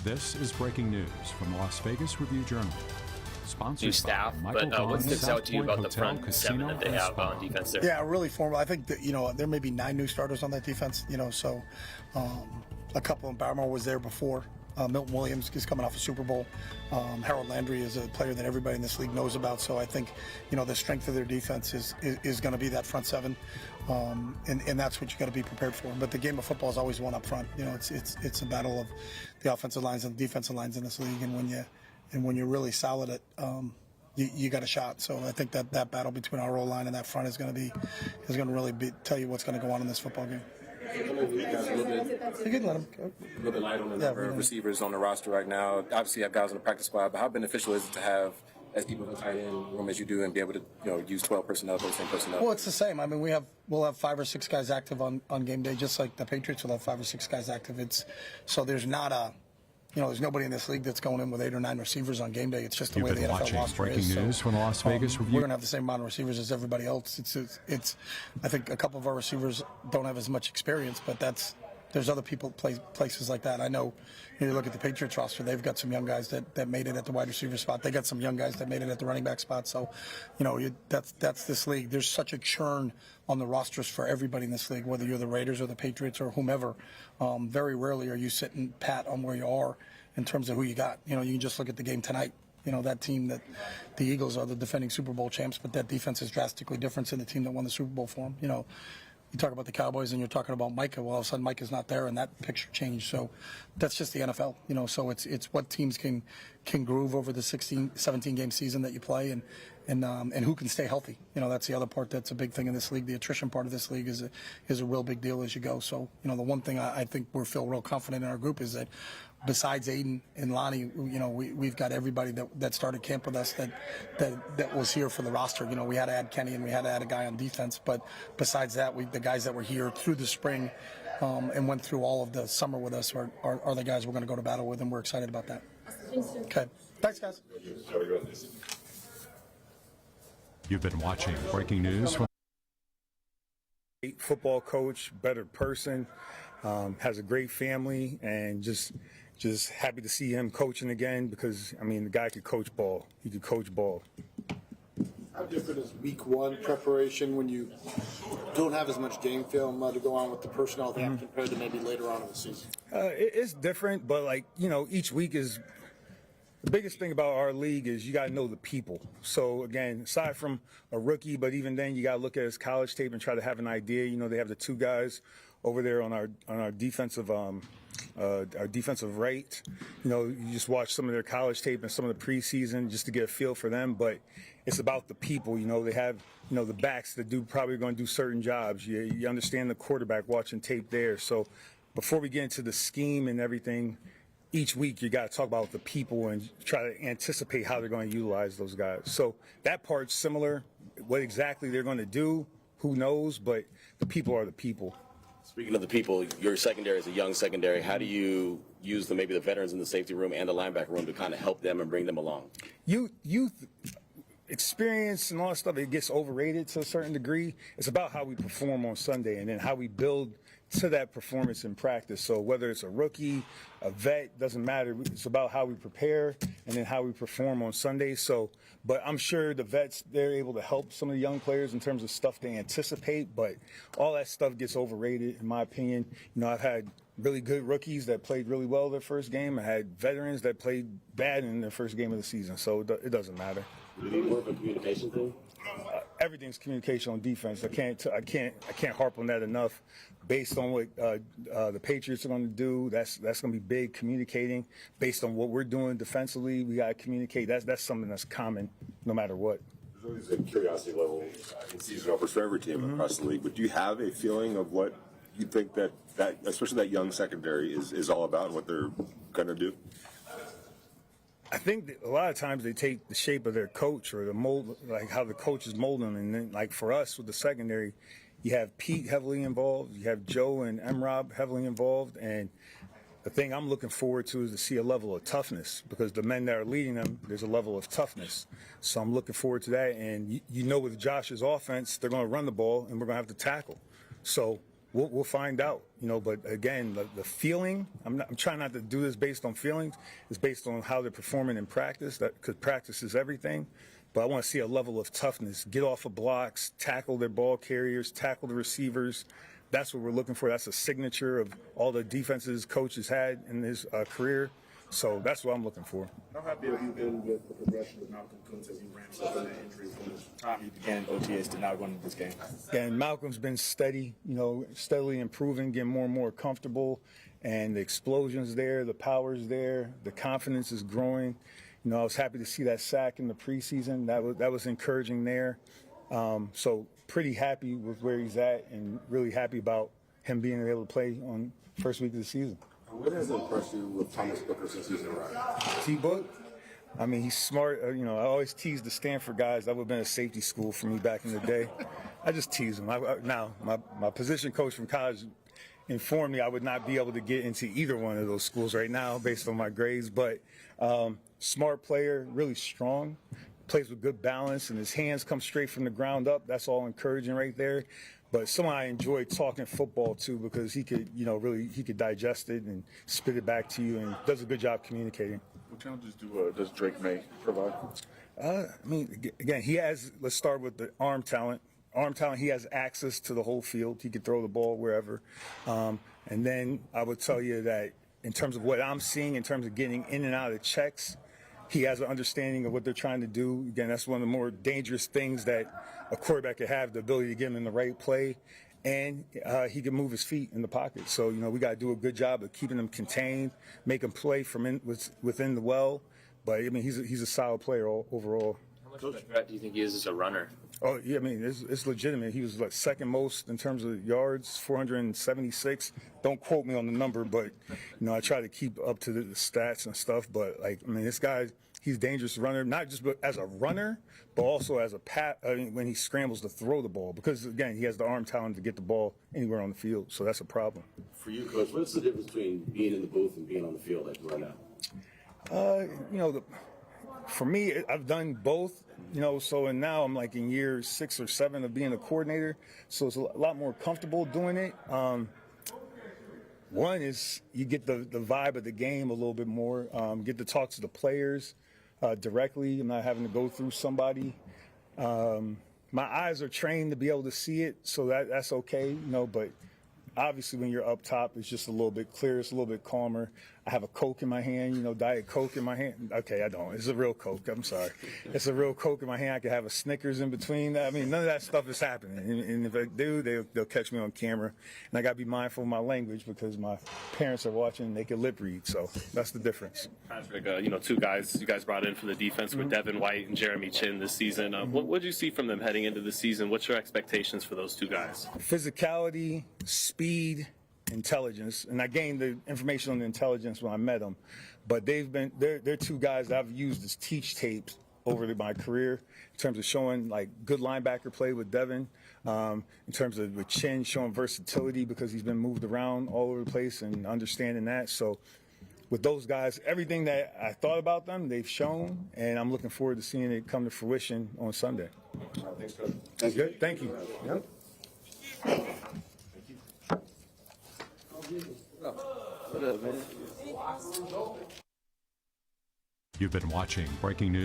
This is breaking news from the Las Vegas Review-Journal. Sponsored New staff, by Michael but what Gaughan, sticks out to you South about the Point front Hotel, seven that they Casino, have and on defense there? Yeah, really formal. I think that, there may be 9 new starters on that defense, so a couple of them. Barmore was there before. Milton Williams is coming off a Super Bowl. Harold Landry is a player that everybody in this league knows about. So I think, the strength of their defense is going to be that front seven, and that's what you got to be prepared for. But the game of football is always one up front. It's a battle of the offensive lines and the defensive lines in this league, and when you're really solid at you got a shot. So I think that battle between our O line and that front is going to really tell you what's going to go on in this football game. You guys a little bit light on the number of receivers on the roster right now. Obviously, you have guys on the practice squad, but how beneficial is it to have as deep of a tight end room as you do and be able to use 12 personnel, 13 personnel? Well, it's the same. I mean, we'll have 5 or 6 guys active on game day, just like the Patriots will have 5 or 6 guys active. So there's not there's nobody in this league that's going in with 8 or 9 receivers on game day. It's just the way the NFL roster is. Breaking news from the Las Vegas Review. We're going to have the same amount of receivers as everybody else. It's. I think a couple of our receivers don't have as much experience, but there's other people places like that. I know. You look at the Patriots roster; they've got some young guys that made it at the wide receiver spot. They got some young guys that made it at the running back spot. So, that's this league. There's such a churn on the rosters for everybody in this league, whether you're the Raiders or the Patriots or whomever. Very rarely are you sitting pat on where you are in terms of who you got. You can just look at the game tonight. That team that the Eagles are the defending Super Bowl champs, but that defense is drastically different than the team that won the Super Bowl for them. You talk about the Cowboys and you're talking about Micah. Well, all of a sudden Micah's not there, and that picture changed. So that's just the NFL. So it's what teams can groove over the 17 game season that you play, and who can stay healthy. That's the other part that's a big thing in this league. The attrition part of this league is a real big deal as you go. So the one thing I think we feel real confident in our group is that besides Aiden and Lonnie, we've got everybody that started camp with us that was here for the roster. We had to add Kenny and we had to add a guy on defense, but besides that, the guys that were here through the spring and went through all of the summer with us are the guys we're going to go to battle with, and we're excited about that. Okay, thanks, guys. You've been watching breaking news from Great football coach, better person, has a great family, and just happy to see him coaching again because, the guy could coach ball. He could coach ball. How different is week 1 preparation when you don't have as much game film to go on with the personnel they have compared to maybe later on in the season? It's different, but each week is the biggest thing about our league is you got to know the people. So again, aside from a rookie, but even then you got to look at his college tape and try to have an idea. They have the 2 guys over there on our defensive right. You just watch some of their college tape and some of the preseason just to get a feel for them. But it's about the people. They have the backs that probably going to do certain jobs. You understand the quarterback watching tape there. So before we get into the scheme and everything, each week you got to talk about the people and try to anticipate how they're going to utilize those guys. So that part's similar. What exactly they're going to do, who knows? But the people are the people. Speaking of the people, your secondary is a young secondary. How do you use maybe the veterans in the safety room and the linebacker room to kind of help them and bring them along? Youth experience and all that stuff, it gets overrated to a certain degree. It's about how we perform on Sunday and then how we build to that performance in practice. So whether it's a rookie, a vet, doesn't matter. It's about how we prepare and then how we perform on Sunday. But I'm sure the vets, they're able to help some of the young players in terms of stuff they anticipate, but all that stuff gets overrated in my opinion. I've had really good rookies that played really well their first game. I had veterans that played bad in their first game of the season, so it doesn't matter. Do you need more of a communication thing? Everything's communication on defense. I can't harp on that enough. Based on what the Patriots are going to do, that's going to be big. Communicating based on what we're doing defensively, we got to communicate. That's something that's common, no matter what. There's always a curiosity level in season openers for every team across the league. But do you have a feeling of what you think that especially that young secondary is all about and what they're going to do? I think that a lot of times they take the shape of their coach or the mold, like how the coach is molding them. And then, like for us with the secondary, you have Pete heavily involved, you have Joe and Emrob heavily involved, and the thing I'm looking forward to is to see a level of toughness because the men that are leading them, there's a level of toughness. So I'm looking forward to that. And with Josh's offense, they're going to run the ball and we're going to have to tackle. So we'll find out, but again, the feeling, I'm trying not to do this based on feelings. It's based on how they're performing in practice, because practice is everything. But I want to see a level of toughness, get off of blocks, tackle their ball carriers, tackle the receivers. That's what we're looking for. That's a signature of all the defenses coach has had in his career. So that's what I'm looking for. How happy have you been with the progression of Malcolm Kuntz as he ramps up in that injury from the time he began OTAs to now going into this game? And Malcolm's been steady, steadily improving, getting more and more comfortable, and the explosion's there, the power's there, the confidence is growing. I was happy to see that sack in the preseason. That was encouraging there. So pretty happy with where he's at, and really happy about him being able to play on first week of the season. What has impressed you with Thomas Booker since he's arrived? T-Book, I mean, he's smart. I always tease the Stanford guys. That would have been a safety school for me back in the day. I just tease them. Now, my position coach from college informed me I would not be able to get into either one of those schools right now based on my grades. But smart player, really strong, plays with good balance, and his hands come straight from the ground up. That's all encouraging right there. But someone I enjoy talking football to, because he could, he could digest it and spit it back to you, and does a good job communicating. What challenges does Drake May provide? Again, he has, let's start with the arm talent. He has access to the whole field. He can throw the ball wherever. And then I would tell you that in terms of what I'm seeing, in terms of getting in and out of checks, he has an understanding of what they're trying to do. Again, that's one of the more dangerous things that a quarterback can have, the ability to get him in the right play. And he can move his feet in the pocket. So, we got to do a good job of keeping him contained, make him play from within the well. But, he's a solid player overall. How much of a threat do you think he is as a runner? Oh, yeah, it's legitimate. He was second most in terms of yards, 476. Don't quote me on the number, but, I try to keep up to the stats and stuff. But, this guy, he's a dangerous runner, not just as a runner, but also as when he scrambles to throw the ball. Because, again, he has the arm talent to get the ball anywhere on the field. So that's a problem. For you, Coach, what's the difference between being in the booth and being on the field like you are now? For me, I've done both, and now I'm in year 6 or 7 of being a coordinator, so it's a lot more comfortable doing it. One is you get the vibe of the game a little bit more, get to talk to the players directly. I'm not having to go through somebody. My eyes are trained to be able to see it, so that's okay, but obviously when you're up top, it's just a little bit clearer, it's a little bit calmer. I have a Coke in my hand, Diet Coke in my hand. Okay, I don't. It's a real Coke. I'm sorry. It's a real Coke in my hand. I can have a Snickers in between. None of that stuff is happening. And if I do, they'll catch me on camera. And I got to be mindful of my language because my parents are watching and they can lip read. So that's the difference. Patrick, two guys you guys brought in for the defense with Devin White and Jeremy Chin this season. What did you see from them heading into the season? What's your expectations for those two guys? Physicality, speed, intelligence, and I gained the information on the intelligence when I met them. But they're two guys that I've used as teach tapes over my career in terms of showing good linebacker play with Devin, in terms of with Chin showing versatility because he's been moved around all over the place and understanding that. So with those guys, everything that I thought about them, they've shown, and I'm looking forward to seeing it come to fruition on Sunday. Thanks, Coach. That's good. Thank you. Yep. What up, man? You've been watching Breaking News.